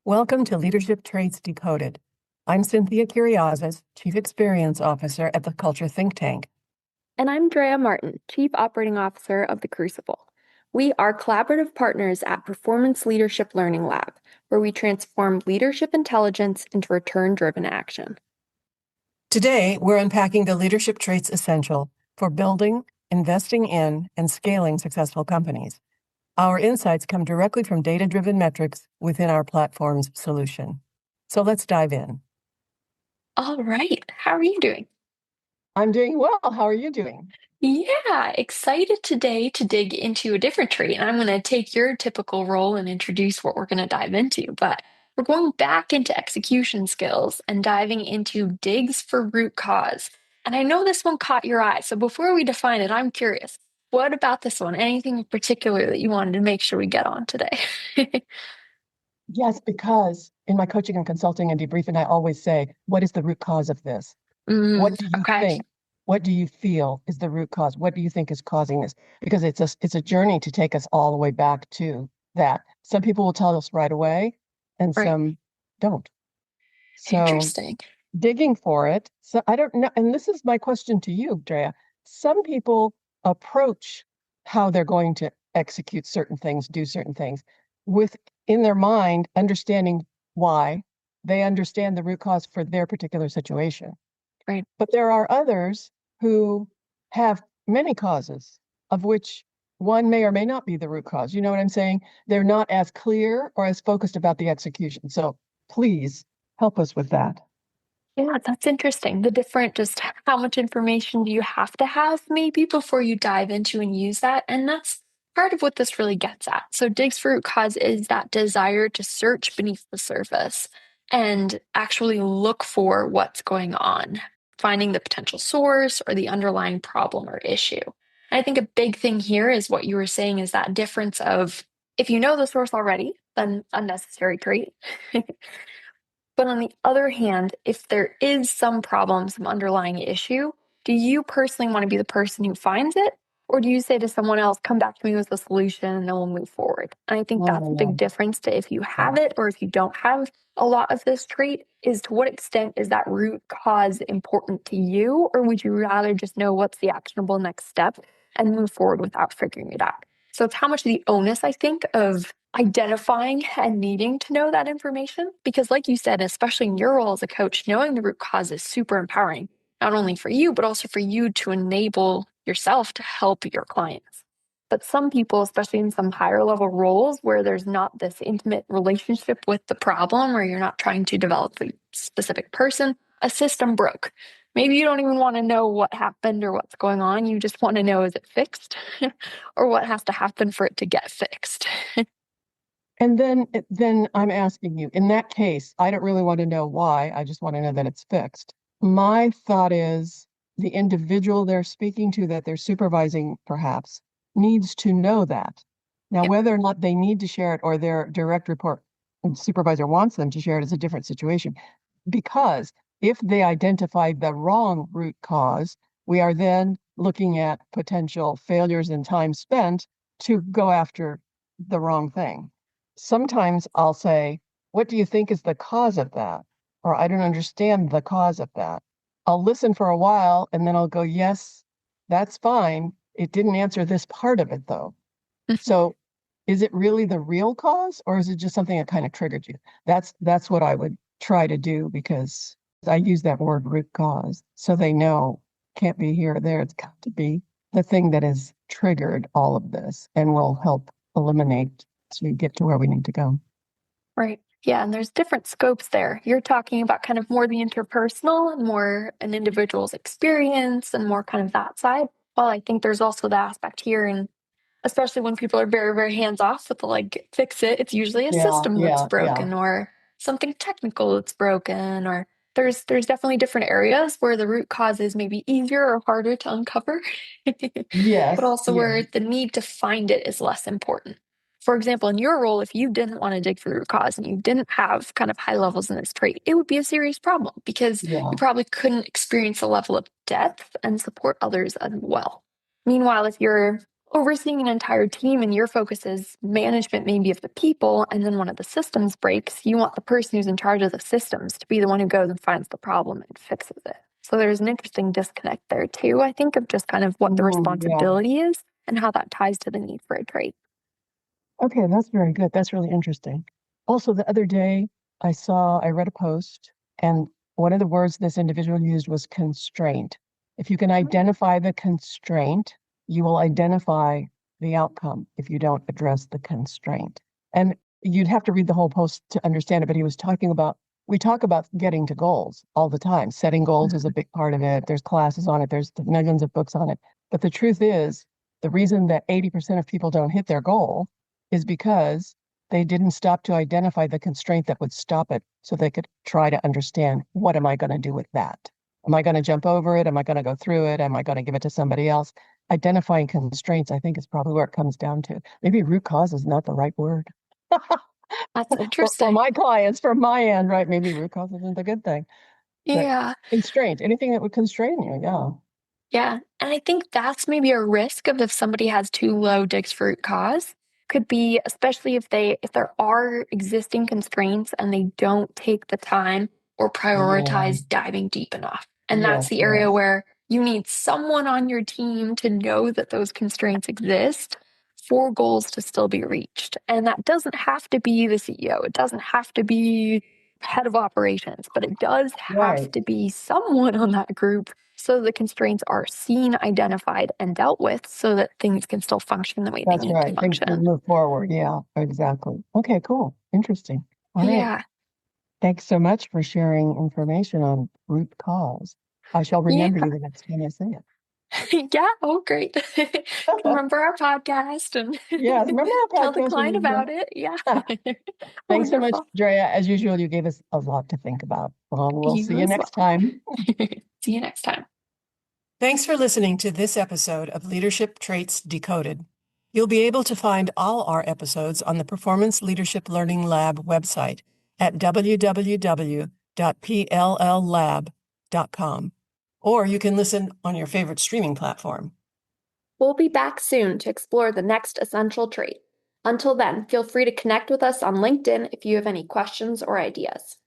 Welcome to Leadership Traits Decoded. I'm Cynthia Kyriazis, Chief Experience Officer at the Culture Think Tank. And I'm Drea Martin, Chief Operating Officer of the Crucible. We are collaborative partners at Performance Leadership Learning Lab, where we transform leadership intelligence into return-driven action. Today, we're unpacking the leadership traits essential for building, investing in, and scaling successful companies. Our insights come directly from data-driven metrics within our platform's solution. So let's dive in. All right. How are you doing? I'm doing well. How are you doing? Yeah, excited today to dig into a different trait. And I'm going to take your typical role and introduce what we're going to dive into. But we're going back into execution skills and diving into digs for root cause. And I know this one caught your eye. So before we define it, I'm curious, what about this one? Anything in particular that you wanted to make sure we get on today? Yes, because in my coaching and consulting and debriefing, I always say, what is the root cause of this? What do you Okay. think? What do you feel is the root cause? What do you think is causing this? Because it's a journey to take us all the way back to that. Some people will tell us right away, and Right. some don't. So Interesting. digging for it. So I don't know. And this is my question to you, Drea. Some people approach how they're going to execute certain things, do certain things, with in their mind understanding why. They understand the root cause for their particular situation. Right. But there are others who have many causes, of which one may or may not be the root cause. You know what I'm saying? They're not as clear or as focused about the execution. So please help us with that. Yeah, that's interesting. The different, just how much information do you have to have maybe before you dive into and use that? And that's part of what this really gets at. So, digs for root cause is that desire to search beneath the surface and actually look for what's going on, finding the potential source or the underlying problem or issue. And I think a big thing here is what you were saying is that difference of if you know the source already, then unnecessary trait. But on the other hand, if there is some problem, some underlying issue, do you personally want to be the person who finds it? Or do you say to someone else, come back to me with a solution and then we'll move forward? And I think that's a big difference to if you have it or if you don't have a lot of this trait, is to what extent is that root cause important to you? Or would you rather just know what's the actionable next step and move forward without figuring it out? So it's how much of the onus, I think, of identifying and needing to know that information. Because, like you said, especially in your role as a coach, knowing the root cause is super empowering, not only for you, but also for you to enable yourself to help your clients. But some people, especially in some higher level roles where there's not this intimate relationship with the problem, or you're not trying to develop a specific person, a system broke. Maybe you don't even want to know what happened or what's going on. You just want to know, is it fixed? Or what has to happen for it to get fixed? And then I'm asking you, in that case, I don't really want to know why. I just want to know that it's fixed. My thought is the individual they're speaking to, that they're supervising, perhaps, needs to know that. Now, Yeah. whether or not they need to share it or their direct report and supervisor wants them to share it is a different situation. Because if they identify the wrong root cause, we are then looking at potential failures and time spent to go after the wrong thing. Sometimes I'll say, what do you think is the cause of that? Or I don't understand the cause of that. I'll listen for a while and then I'll go, yes, that's fine. It didn't answer this part of it though. So is it really the real cause or is it just something that kind of triggered you? That's what I would try to do, because I use that word root cause. So they know can't be here or there. It's got to be the thing that has triggered all of this and will help eliminate to get to where we need to go. Right. Yeah. And there's different scopes there. You're talking about kind of more the interpersonal and more an individual's experience and more kind of that side. Well, I think there's also the aspect here, and especially when people are very, very hands off with the like, fix it, it's usually a system that's broken or something technical that's broken, or there's definitely different areas where the root cause is maybe easier or harder to uncover, Yes. but also where the need to find it is less important. For example, in your role, if you didn't want to dig for the root cause and you didn't have kind of high levels in this trait, it would be a serious problem because you probably couldn't experience a level of depth and support others as well. Meanwhile, if you're overseeing an entire team and your focus is management maybe of the people, and then one of the systems breaks, you want the person who's in charge of the systems to be the one who goes and finds the problem and fixes it. So there's an interesting disconnect there too, I think, of just kind of what the Yeah. responsibility is and how that ties to the need for a trait. Okay, that's very good. That's really interesting. Also, the other day, I read a post, and one of the words this individual used was constraint. If you can identify the constraint, you will identify the outcome if you don't address the constraint. And you'd have to read the whole post to understand it, but we talk about getting to goals all the time. Setting goals is a big part of it. There's classes on it, there's millions of books on it. But the truth is, the reason that 80% of people don't hit their goal is because they didn't stop to identify the constraint that would stop it so they could try to understand, what am I going to do with that? Am I going to jump over it? Am I going to go through it? Am I going to give it to somebody else? Identifying constraints, I think, is probably where it comes down to. Maybe root cause is not the right word. That's For interesting. my clients, from my end, right? Maybe root cause isn't a good thing. But Yeah. constraint, anything that would constrain you, yeah. Yeah. And I think that's maybe a risk of if somebody has too low Diggs fruit cause, could be especially if there are existing constraints and they don't take the time or Yeah. prioritize diving deep enough. And that's Yes, the area yes. where you need someone on your team to know that those constraints exist for goals to still be reached. And that doesn't have to be the CEO. It doesn't have to be head of operations, but it does have Right. to be someone on that group so the constraints are seen, identified, and dealt with so that things can still function the way they That's need to right. Things can function. move forward. Yeah, exactly. Okay, cool. Interesting. All right. Yeah. Thanks so much for sharing information on root cause. I shall Yeah. remember you the next time I say Yeah. Oh, great. it. Remember our podcast and Yes, remember our tell the podcast we client used to. about it. Yeah. Thanks so much, Wonderful. Drea. As usual, you gave us a lot to think about. Well, we'll see You you as next well. time. See you next time. Thanks for listening to this episode of Leadership Traits Decoded. You'll be able to find all our episodes on the Performance Leadership Learning Lab website at www.pll.lab.com. Or you can listen on your favorite streaming platform. We'll be back soon to explore the next essential trait. Until then, feel free to connect with us on LinkedIn if you have any questions or ideas.